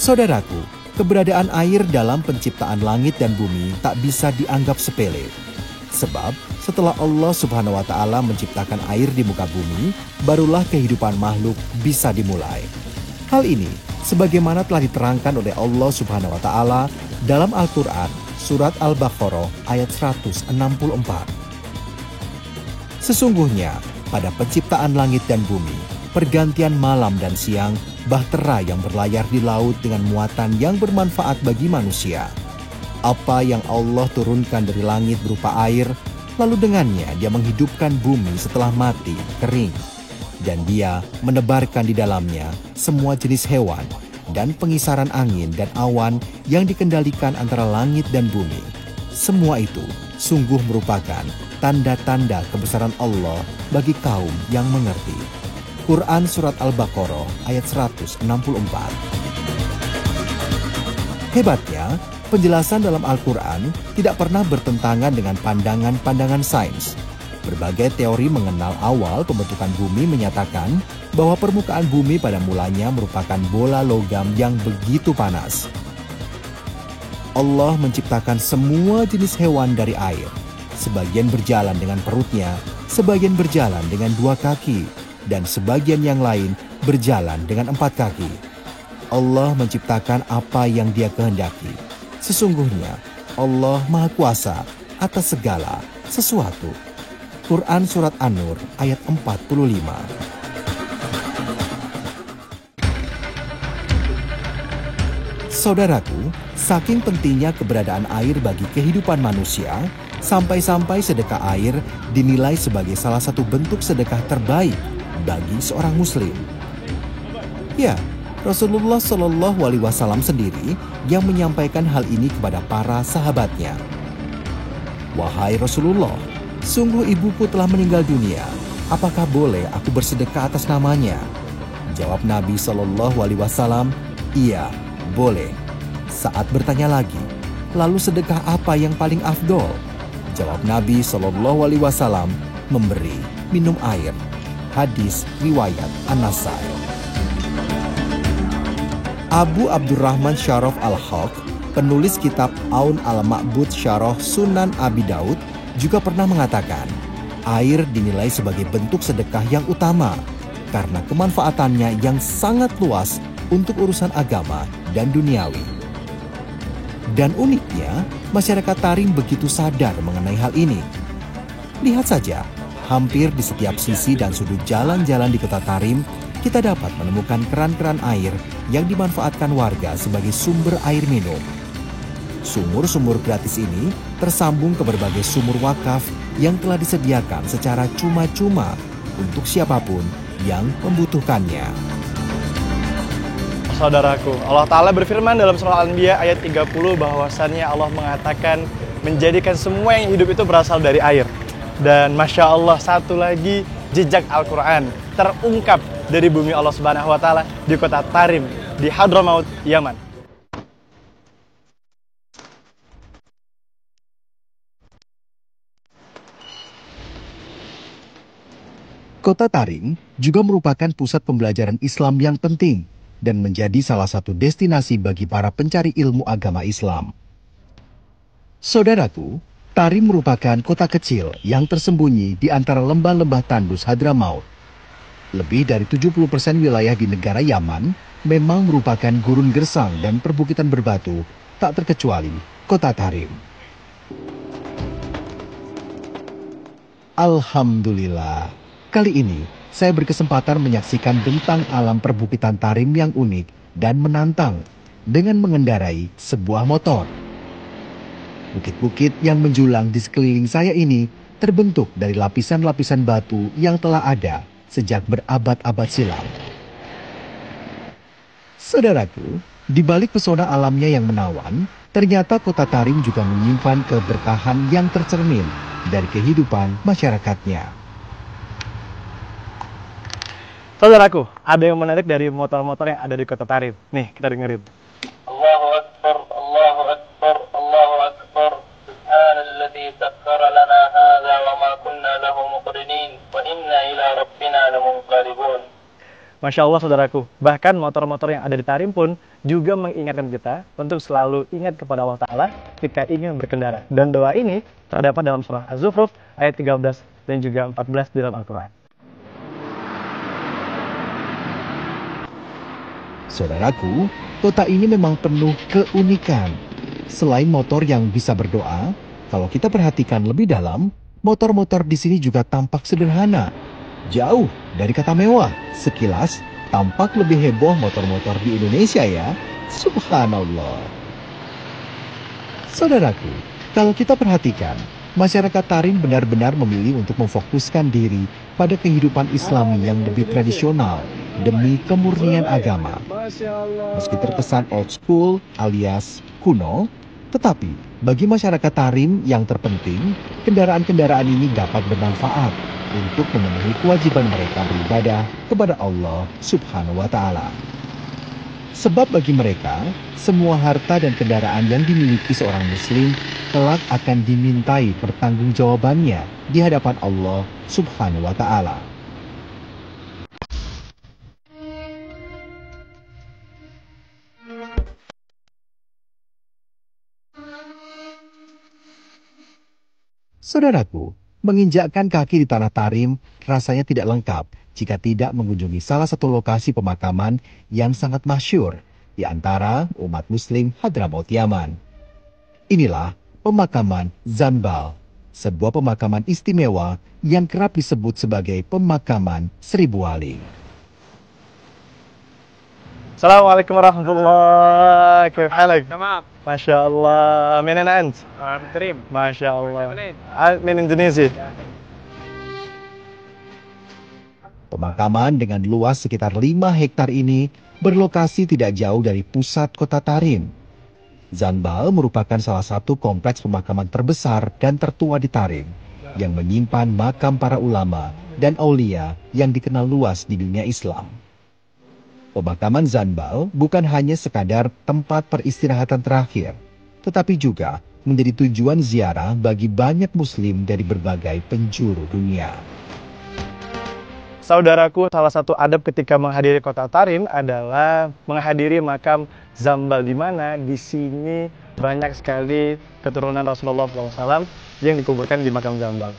Saudaraku, keberadaan air dalam penciptaan langit dan bumi tak bisa dianggap sepele. Sebab setelah Allah Subhanahu wa Ta'ala menciptakan air di muka bumi, barulah kehidupan makhluk bisa dimulai. Hal ini sebagaimana telah diterangkan oleh Allah Subhanahu wa Ta'ala dalam Al-Qur'an surat Al-Baqarah ayat 164. Sesungguhnya pada penciptaan langit dan bumi, pergantian malam dan siang, bahtera yang berlayar di laut dengan muatan yang bermanfaat bagi manusia. Apa yang Allah turunkan dari langit berupa air, lalu dengannya Dia menghidupkan bumi setelah mati, kering. Dan Dia menebarkan di dalamnya semua jenis hewan dan pengisaran angin dan awan yang dikendalikan antara langit dan bumi. Semua itu sungguh merupakan tanda-tanda kebesaran Allah bagi kaum yang mengerti. Quran Surat Al-Baqarah ayat 164. Hebatnya, penjelasan dalam Al-Quran tidak pernah bertentangan dengan pandangan-pandangan sains. Berbagai teori mengenal awal pembentukan bumi menyatakan bahwa permukaan bumi pada mulanya merupakan bola logam yang begitu panas. Allah menciptakan semua jenis hewan dari air. Sebagian berjalan dengan perutnya, sebagian berjalan dengan 2 kaki, dan sebagian yang lain berjalan dengan 4 kaki. Allah menciptakan apa yang Dia kehendaki. Sesungguhnya Allah Maha Kuasa atas segala sesuatu. Quran Surat An-Nur ayat 45. Saudaraku, saking pentingnya keberadaan air bagi kehidupan manusia, sampai-sampai sedekah air dinilai sebagai salah satu bentuk sedekah terbaik bagi seorang muslim. Ya, Rasulullah Shallallahu Alaihi Wasallam sendiri yang menyampaikan hal ini kepada para sahabatnya. Wahai Rasulullah, sungguh ibuku telah meninggal dunia. Apakah boleh aku bersedekah atas namanya? Jawab Nabi Shallallahu Alaihi Wasallam, iya, boleh. Saat bertanya lagi, lalu sedekah apa yang paling afdol? Jawab Nabi Shallallahu Alaihi Wasallam, memberi minum air. Hadis riwayat An-Nasai. Abu Abdurrahman Syaraf Al-Haq, penulis kitab Aun Al-Ma'bud Syarah Sunan Abi Daud, juga pernah mengatakan, air dinilai sebagai bentuk sedekah yang utama karena kemanfaatannya yang sangat luas untuk urusan agama dan duniawi. Dan uniknya, masyarakat Tarim begitu sadar mengenai hal ini. Lihat saja, hampir di setiap sisi dan sudut jalan-jalan di kota Tarim, kita dapat menemukan keran-keran air yang dimanfaatkan warga sebagai sumber air minum. Sumur-sumur gratis ini tersambung ke berbagai sumur wakaf yang telah disediakan secara cuma-cuma untuk siapapun yang membutuhkannya. Saudaraku, Allah Ta'ala berfirman dalam surah Al-Anbiya ayat 30 bahwasannya Allah mengatakan menjadikan semua yang hidup itu berasal dari air. Dan Masya Allah, satu lagi jejak Al-Quran terungkap dari bumi Allah Subhanahu wa Ta'ala di kota Tarim, di Hadramaut, Yaman. Kota Tarim juga merupakan pusat pembelajaran Islam yang penting dan menjadi salah satu destinasi bagi para pencari ilmu agama Islam. Saudaraku, Tarim merupakan kota kecil yang tersembunyi di antara lembah-lembah tandus Hadramaut. Lebih dari 70% wilayah di negara Yaman memang merupakan gurun gersang dan perbukitan berbatu, tak terkecuali kota Tarim. Alhamdulillah, kali ini saya berkesempatan menyaksikan bentang alam perbukitan Tarim yang unik dan menantang dengan mengendarai sebuah motor. Bukit-bukit yang menjulang di sekeliling saya ini terbentuk dari lapisan-lapisan batu yang telah ada sejak berabad-abad silam. Saudaraku, di balik pesona alamnya yang menawan, ternyata kota Tarim juga menyimpan keberkahan yang tercermin dari kehidupan masyarakatnya. Saudaraku, ada yang menarik dari motor-motor yang ada di kota Tarim. Nih, kita dengerin. Allahu Akbar, Allahu Akbar, Allahu Akbar. Subhanalladzi sakhkhara lana hadza wa ma kunna lahu muqrinin wa inna ila rabbina lamunqalibun. Masya Allah saudaraku, bahkan motor-motor yang ada di Tarim pun juga mengingatkan kita untuk selalu ingat kepada Allah Ta'ala ketika ingin berkendara. Dan doa ini terdapat dalam surah Az-Zukhruf ayat 13 dan juga 14 di dalam Al-Quran. Saudaraku, kota ini memang penuh keunikan. Selain motor yang bisa berdoa, kalau kita perhatikan lebih dalam, motor-motor di sini juga tampak sederhana. Jauh dari kata mewah, sekilas tampak lebih heboh motor-motor di Indonesia ya. Subhanallah. Saudaraku, kalau kita perhatikan, masyarakat Tarim benar-benar memilih untuk memfokuskan diri pada kehidupan Islami yang lebih tradisional demi kemurnian agama. Meski terkesan old school alias kuno, tetapi bagi masyarakat Tarim yang terpenting, kendaraan-kendaraan ini dapat bermanfaat untuk memenuhi kewajiban mereka beribadah kepada Allah Subhanahu wa Ta'ala. Sebab bagi mereka, semua harta dan kendaraan yang dimiliki seorang Muslim kelak akan dimintai pertanggungjawabannya di hadapan Allah Subhanahu wa Ta'ala. Saudaraku, menginjakkan kaki di tanah Tarim rasanya tidak lengkap jika tidak mengunjungi salah satu lokasi pemakaman yang sangat masyhur di antara umat Muslim Hadramaut Yaman. Inilah pemakaman Zanbal, sebuah pemakaman istimewa yang kerap disebut sebagai pemakaman seribu wali. Assalamualaikum warahmatullahi wabarakatuh. تمام Masya Allah. Min aina ant? تريم Masya Allah. منين؟ Min Indonesia. Pemakaman dengan luas sekitar 5 hektar ini berlokasi tidak jauh dari pusat kota Tarim. Zanbal merupakan salah satu kompleks pemakaman terbesar dan tertua di Tarim yang menyimpan makam para ulama dan aulia yang dikenal luas di dunia Islam. Pemakaman Zanbal bukan hanya sekadar tempat peristirahatan terakhir, tetapi juga menjadi tujuan ziarah bagi banyak muslim dari berbagai penjuru dunia. Saudaraku, salah satu adab ketika menghadiri kota Tarim adalah menghadiri makam Zanbal, di mana di sini banyak sekali keturunan Rasulullah SAW yang dikuburkan di makam Zanbal.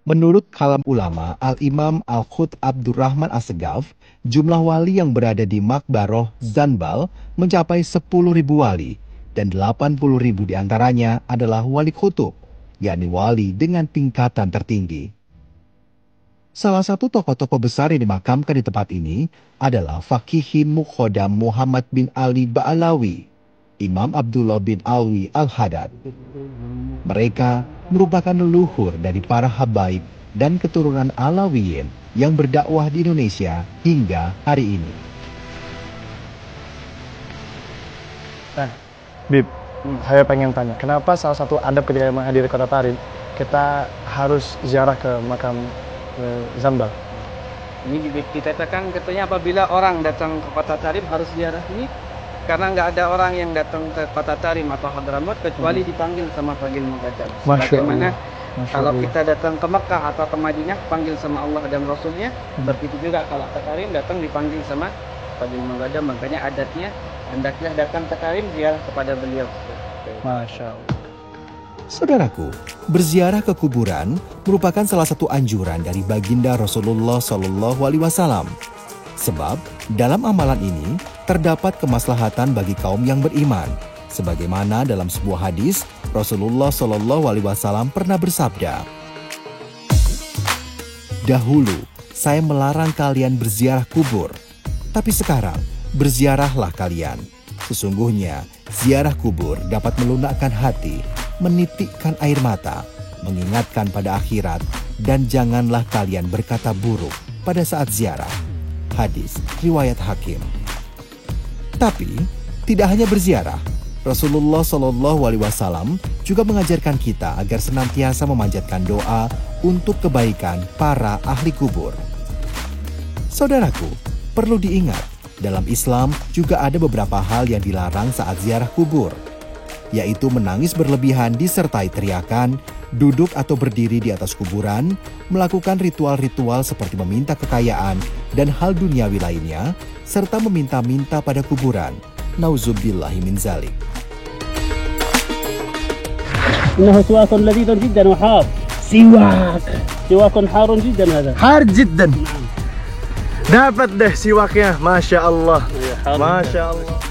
Menurut kalam ulama Al-Imam Al-Khut Abdurrahman As-Segaf, jumlah wali yang berada di Makbaroh Zanbal mencapai 10.000 wali dan 80.000 diantaranya adalah wali kutub, yakni wali dengan tingkatan tertinggi. Salah satu tokoh-tokoh besar yang dimakamkan di tempat ini adalah Faqihi Mukhodam Muhammad bin Ali Ba'alawi, Imam Abdullah bin Alwi Al-Haddad. Mereka merupakan leluhur dari para habaib dan keturunan Alawiyin yang berdakwah di Indonesia hingga hari ini. Nah, Bib, saya pengen tanya, kenapa salah satu adab ketika menghadiri kota Tarim, kita harus ziarah ke makam Zanbal? Ini dikatakan katanya apabila orang datang ke kota Tarim harus ziarah ini karena nggak ada orang yang datang ke kota Tarim atau Hadramaut kecuali dipanggil sama Fagil Muqaddam. Bagaimana kalau kita datang ke Mekah atau ke Madinah panggil sama Allah dan Rasulnya, begitu juga kalau ke Tarim datang dipanggil sama Fagil Muqaddam. Makanya adatnya hendaknya datang ke Tarim ziarah kepada beliau. Masya Allah. Saudaraku, berziarah ke kuburan merupakan salah satu anjuran dari baginda Rasulullah Shallallahu Alaihi Wasallam. Sebab dalam amalan ini terdapat kemaslahatan bagi kaum yang beriman. Sebagaimana dalam sebuah hadis, Rasulullah Shallallahu Alaihi Wasallam pernah bersabda, "Dahulu saya melarang kalian berziarah kubur, tapi sekarang berziarahlah kalian. Sesungguhnya ziarah kubur dapat melunakkan hati, menitikkan air mata, mengingatkan pada akhirat, dan janganlah kalian berkata buruk pada saat ziarah." Hadis riwayat Hakim. Tapi tidak hanya berziarah, Rasulullah Shallallahu Alaihi Wasallam juga mengajarkan kita agar senantiasa memanjatkan doa untuk kebaikan para ahli kubur. Saudaraku, perlu diingat, dalam Islam juga ada beberapa hal yang dilarang saat ziarah kubur, yaitu menangis berlebihan disertai teriakan duduk atau berdiri di atas kuburan, melakukan ritual-ritual seperti meminta kekayaan dan hal duniawi lainnya, serta meminta-minta pada kuburan. Nauzubillahi min zalik. إنه سواك لذيذ جدا وحار. سواك حار جدا هذا. Har jiddan. Dapat deh siwaknya, Masya Allah. Masya Allah.